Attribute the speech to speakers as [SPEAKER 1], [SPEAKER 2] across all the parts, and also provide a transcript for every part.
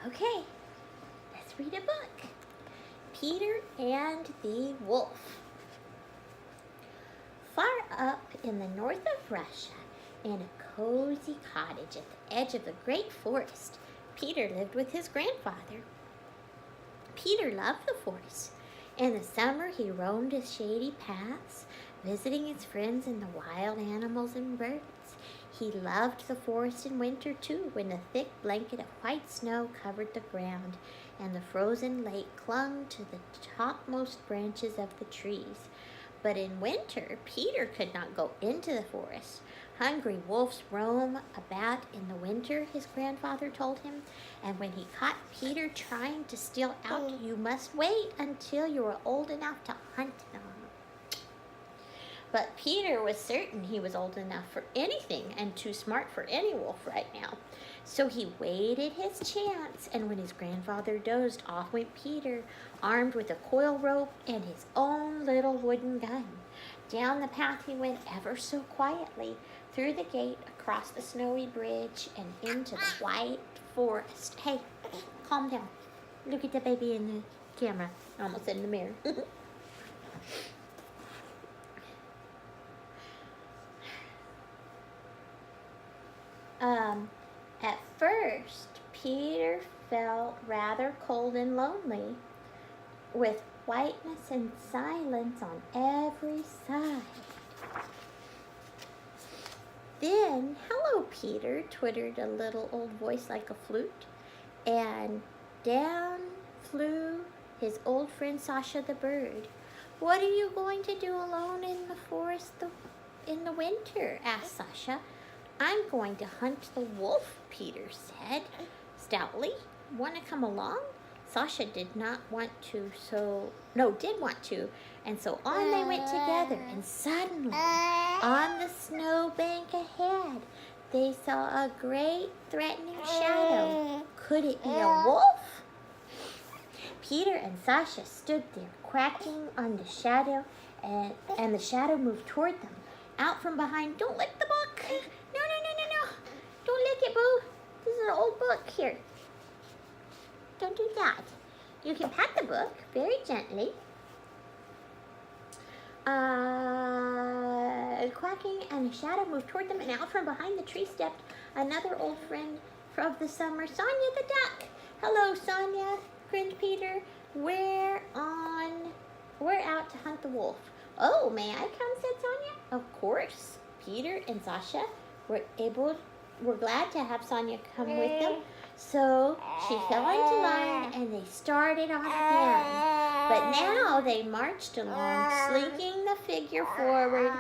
[SPEAKER 1] Okay, let's read a book. Peter and the Wolf. Far up in the north of Russia, in a cozy cottage at the edge of the great forest, Peter lived with his grandfather. Peter loved the forest. In the summer, he roamed its shady paths, visiting his friends and the wild animals and birds. He loved the forest in winter, too, when the thick blanket of white snow covered the ground and the frozen lake clung to the topmost branches of the trees. But in winter, Peter could not go into the forest. Hungry wolves roam about in the winter, his grandfather told him, and when he caught Peter trying to steal out, you must wait until you are old enough to hunt them. But Peter was certain he was old enough for anything and too smart for any wolf right now. So he waited his chance, and when his grandfather dozed, off went Peter, armed with a coil rope and his own little wooden gun. Down the path he went ever so quietly, through the gate, across the snowy bridge, and into the white forest. Hey, calm down. Look at the baby in the camera. I almost said in the mirror. At first, Peter felt rather cold and lonely, with whiteness and silence on every side. Then, hello, Peter, twittered a little old voice like a flute, and down flew his old friend Sasha the bird. What are you going to do alone in the forest in the winter? Asked Sasha. I'm going to hunt the wolf, Peter said stoutly. Want to come along? Sasha did want to, and so on they went together, and suddenly, on the snow bank ahead, they saw a great threatening shadow. Could it be a wolf? Peter and Sasha stood there, quacking on the shadow, and the shadow moved toward them. Out from behind, don't lick the book! No. Don't lick it, boo. This is an old book. Here. Don't do that. You can pat the book very gently. Quacking, and a shadow moved toward them, and out from behind the tree stepped another old friend of the summer, Sonia the duck. Hello, Sonia, grinned Peter. We're out to hunt the wolf. Oh, may I come, said Sonia. Of course. Peter and Sasha were glad to have Sonia come with them. So she fell into line and they started on again. But now they marched along, slinking the figure forward,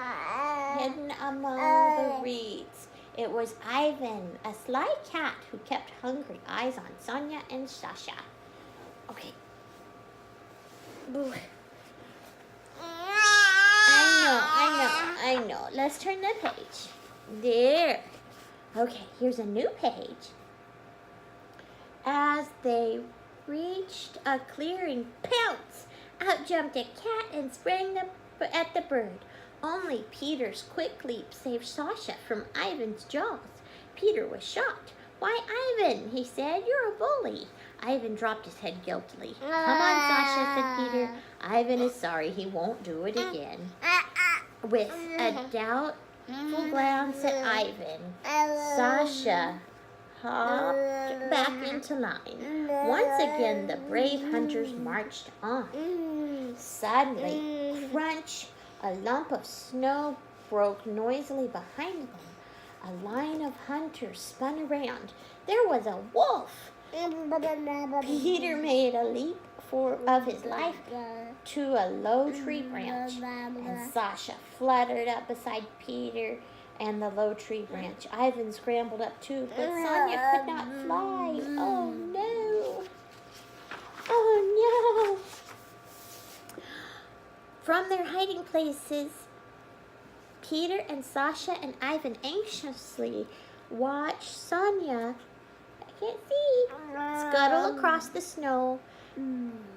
[SPEAKER 1] hidden among the reeds. It was Ivan, a sly cat, who kept hungry eyes on Sonia and Sasha. Okay. Boo. I know. Let's turn the page. There. Okay, here's a new page. As they reached a clearing, pounce! Out jumped a cat and sprang at the bird. Only Peter's quick leap saved Sasha from Ivan's jaws. Peter was shocked. Why, Ivan, he said, you're a bully. Ivan dropped his head guiltily. Come on, Sasha, said Peter. Ivan is sorry. He won't do it again. With a doubtful glance at Ivan, Sasha hopped back into line. Once again, the brave hunters marched on. Suddenly, crunch! A lump of snow broke noisily behind them. A line of hunters spun around. There was a wolf. Peter made a leap of his life to a low tree branch, and Sasha fluttered up beside Peter and the low tree branch. Ivan scrambled up too, but Sonia could not fly. Oh no! Oh no! From their hiding places, Peter and Sasha and Ivan anxiously watched Sonia, I can't see, scuttle across the snow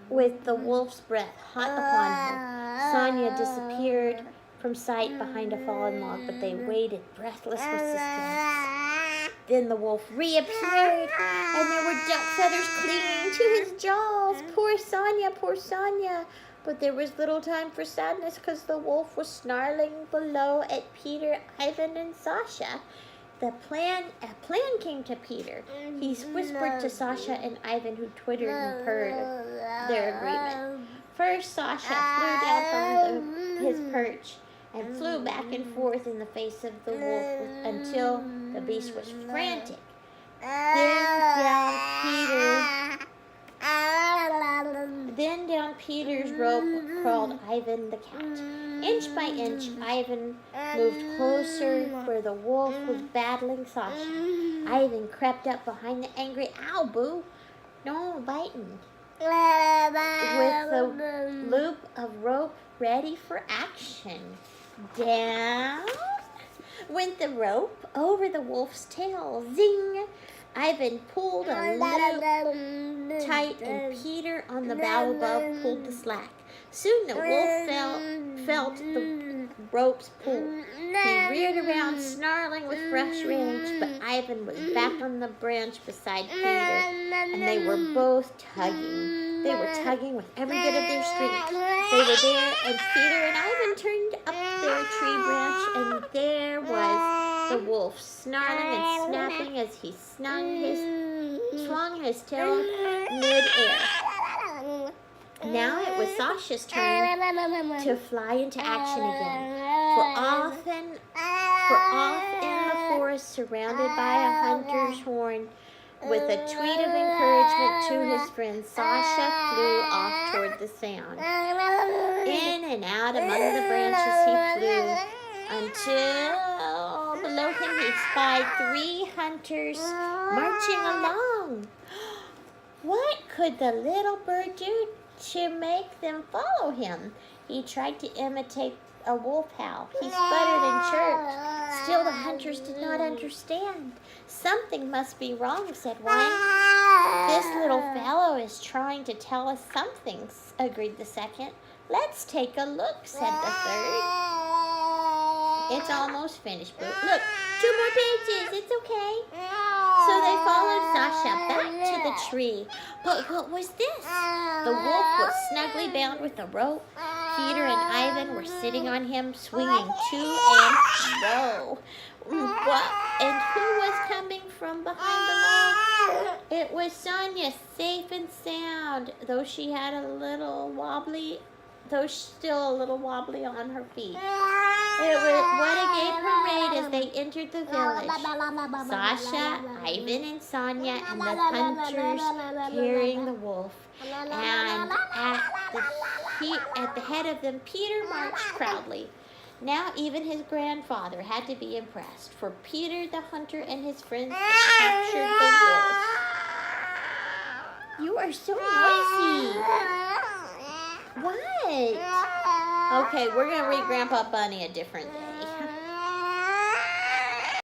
[SPEAKER 1] with the wolf's breath hot upon her. Sonia disappeared from sight behind a fallen log, but they waited breathless resistance. Then the wolf reappeared, and there were duck feathers clinging to his jaws. Poor Sonia, poor Sonia. But there was little time for sadness because the wolf was snarling below at Peter, Ivan, and Sasha. A plan came to Peter. He whispered to Sasha and Ivan, who twittered and purred their agreement. First, Sasha flew down from his perch and flew back and forth in the face of the wolf until the beast was frantic. Then down Peter's rope crawled Ivan the cat. Inch by inch, Ivan moved closer where the wolf was battling Sasha. Ivan crept up behind the angry owl, Boo. No biting. With the loop of rope ready for action. Down went the rope over the wolf's tail. Zing! Ivan pulled a loop tight, and Peter on the bough above pulled the slack. Soon the wolf felt the ropes pull. He reared around, snarling with fresh rage, but Ivan was back on the branch beside Peter, and they were both tugging. They were tugging with every bit of their strength. They were there, and Peter and Ivan turned up their tree branch, and there was the wolf, snarling and snapping as he swung his tail mid-air. Now it was Sasha's turn to fly into action again. For off in the forest, surrounded by a hunter's horn, with a tweet of encouragement to his friend, Sasha flew off toward the sound. In and out among the branches he flew, until below him he spied 3 hunters marching along. What could the little bird do to make them follow him? He tried to imitate a wolf howl. He sputtered and chirped. Still the hunters did not understand. Something must be wrong, said one. This little fellow is trying to tell us something, agreed the second. Let's take a look, said the third. It's almost finished, Boo. Look, 2 more pages. It's okay. So they followed Sasha back to the tree. But what was this? The wolf was snugly bound with a rope. Peter and Ivan were sitting on him, swinging to and fro. What? And who was coming from behind the log? It was Sonia, safe and sound, though still a little wobbly on her feet. It was what a gay parade as they entered the village. Sasha, Ivan, and Sonia, and the hunters carrying the wolf. And at the head of them, Peter marched proudly. Now even his grandfather had to be impressed, for Peter the hunter and his friends had captured the wolf. You are so noisy. What? Okay, we're going to read Grandpa Bunny a different day.